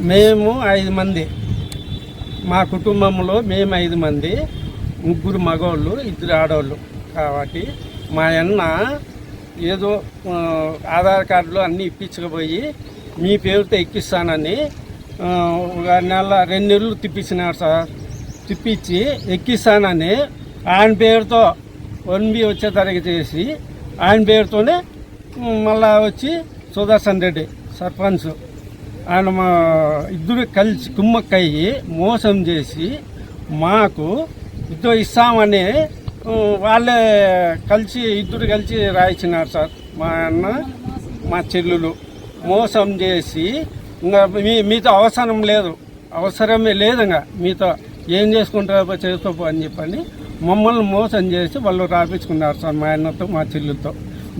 మేము 5 మంది, మా కుటుంబంలో మేము 5 మంది, 3 మగవాళ్ళు 2 ఆడవాళ్ళు. కాబట్టి మా అన్న ఏదో ఆధార్ కార్డులు అన్నీ ఇప్పించకపోయి మీ పేరుతో ఎక్కిస్తానని ఒక 2 నెలలు తిప్పించినాడు సార్. తిప్పించి ఎక్కిస్తానని ఆయన పేరుతో 1B వచ్చే తరగతి చేసి ఆయన పేరుతోనే మళ్ళా వచ్చి సుదర్శన్ రెడ్డి సర్పంచ్ ఆయన మా ఇద్దరు కలిసి కుమ్మక్కయ్యి మోసం చేసి మాకు ఇస్తామని వాళ్ళే ఇద్దరు కలిసి రాయించినారు సార్. మా అన్న మా చెల్లెలు మోసం చేసి ఇంకా మీతో అవసరమే లేదు, ఇంకా మీతో ఏం చేసుకుంటారో చేసుకోపో అని చెప్పని మమ్మల్ని మోసం చేసి వాళ్ళు రాపించుకున్నారు సార్. మా అన్నతో మా చెల్లెలతో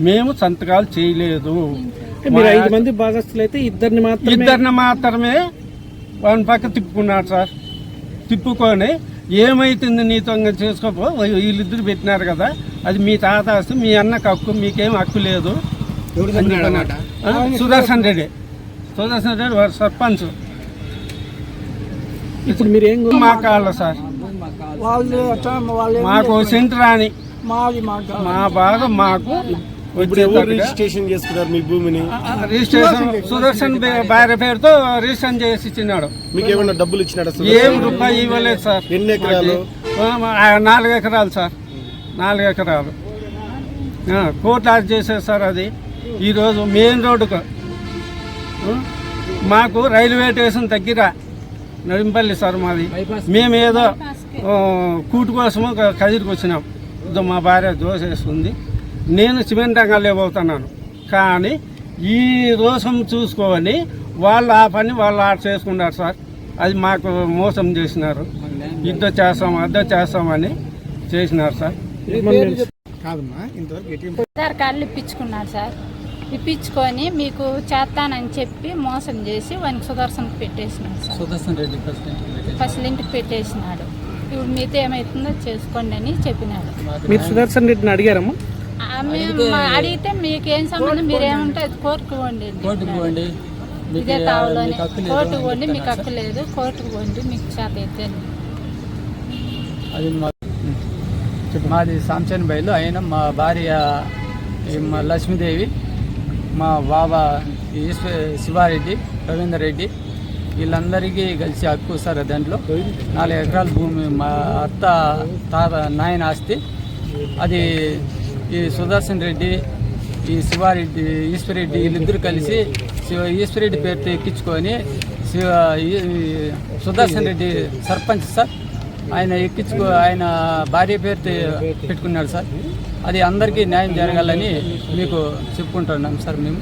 మేము సంతకాలు చేయలేదు. 5 మంది భాగస్తులు అయితే ఇద్దరిని మాత్రమే వాళ్ళ పక్క తిప్పుకున్నారు సార్. తిప్పుకొని ఏమైతుంది నీతో చేసుకోపో, వీళ్ళిద్దరు పెట్టినారు కదా, అది మీ తాత ఆస్తి, మీ అన్నకు హక్కు, మీకేం హక్కు లేదు. సుదర్శన్ రెడ్డి వాడు సర్పంచ్. ఇప్పుడు మీరేం మా కాళ్ళ సార్ మాకు సెంటర్ అని మా బాగా మాకు రిజిస్ట్రేషన్ చేసుకున్నారు మీ భూమిని. రిజిస్ట్రేషన్ సుదర్శన్ భార్య పేరుతో రిజిస్ట్రేషన్ చేసి ఇచ్చినాడు. మీకు ఏమైనా డబ్బులు ఇచ్చినాడు? ఏం రూపాయి ఇవ్వలేదు సార్. ఎన్ని ఎకరాలు? 4 ఎకరాలు సార్. 4 ఎకరాలు కోర్టు ఆర్డర్ చేశారు సార్. అది ఈరోజు మెయిన్ రోడ్డుకు మాకు రైల్వే స్టేషన్ దగ్గర నడింపల్లి సార్ మాది. మేము ఏదో కూటు కోసము కదిరికి వచ్చినాం. మా భార్య దోశ వేస్తుంది, నేను సిమెంట్ రంగాల్లో పోతున్నాను. కానీ ఈ రోజు చూసుకొని వాళ్ళు ఆ పని వాళ్ళు ఆట చేసుకున్నారు సార్. అది మాకు మోసం చేసినారు. అద్దె చేస్తామని చేసినారు సార్. ఆధార్ కార్డులు ఇప్పించుకున్నాడు సార్. ఇప్పించుకొని మీకు చేస్తానని చెప్పి మోసం చేసి వానికి సుదర్శన్కి పెట్టేసినాడు సార్. సుదర్శన్ రెడ్డి ఫస్ట్ ఇంటికి పెట్టేసినాడు. ఇప్పుడు మీతో ఏమవుతుందో చేసుకోండి అని చెప్పినాడు. మీరు సుదర్శన్ రెడ్డిని అడిగారమ్మా? మేము అడిగితే మీకేం సంబంధం, మీరేమంటే కోర్టుకు పోండి, ఇదే కావాలని కోర్టుకు పోండి, మీకు హక్కు లేదు, కోర్టుకు పోండి, మీకు చేత అయితే. మాది సాంచన్ బయలు. ఆయన మా భార్య లక్ష్మీదేవి, మా బాబా శివారెడ్డి, రవీందర్ రెడ్డి, వీళ్ళందరికీ కలిసి హక్కు సార్. దాంట్లో 4 ఎకరాల భూమి మా అత్త తాత నాయన ఆస్తి. అది ఈ సుదర్శన్ రెడ్డి, ఈ శివారెడ్డి, ఈశ్వరెడ్డి వీళ్ళిద్దరు కలిసి ఈశ్వరెడ్డి పేరుతో ఎక్కించుకొని సుదర్శన్ రెడ్డి సర్పంచ్ సార్. ఆయన భార్య పేరుతో పెట్టుకున్నాడు సార్. అది అందరికీ న్యాయం జరగాలని మీకు చెప్పుకుంటున్నాం సార్ మేము.